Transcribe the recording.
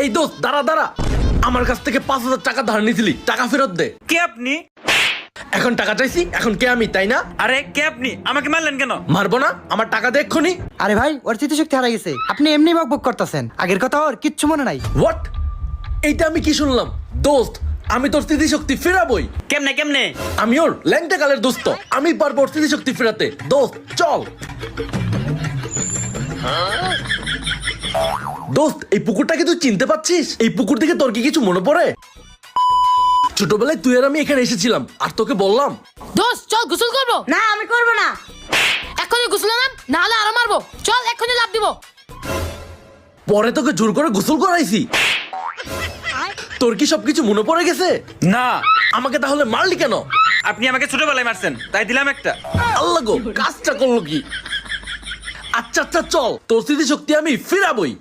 এই দোস্ত দাঁড়া দাঁড়া, আমার কাছ থেকে 5,000 টাকা ধার নিয়েছিলি, টাকা ফেরত দে। কে আপনি? এখন টাকা চাইছি, এখন কে আমি, তাই না? আরে কে আপনি? আমাকে মারলেন কেন? মারবো না, আমার টাকা দে এক্ষুনি। আরে ভাই, ওর স্মৃতিশক্তি হারা গেছে, আপনি এমনি বকবক করতেছেন, আগের কথা ওর কিচ্ছু মনে নাই। হোয়াট? এইটা আমি কি শুনলাম? দোস্ত আমি তোর স্মৃতিশক্তি ফেরাবই। কেমনে কেমনে? আমি ওর ল্যাংটা কালের দোস্ত, আমি পারবো ওর স্মৃতিশক্তি ফেরাতে। দোস্ত চল। দোস্ত এই পুকুরটাকে তুই চিনতে পারছিস? এই পুকুর থেকে তোর কি কিছু মনে পড়ে? ছোটবেলায় তুই আর আমি এখানে এসেছিলাম, আর তোকে বললাম দোস্ত চল গোসল করবো। না আমি করব না। এখনই গোসল নাম, না হলে আরো মারবো। চল এখনই লাভ দিব। পরে তোকে জোর করে গোসল করাইছি। তোর কি সবকিছু মনে পড়ে গেছে? না। আমাকে তাহলে মারলি কেন? আপনি আমাকে ছোটবেলায় মারছেন, তাই দিলাম একটা। আল্লাহ গো, কাজটা করলো কি? আচ্ছা আচ্ছা চল, তোর স্মৃতিশক্তি আমি ফিরাবই।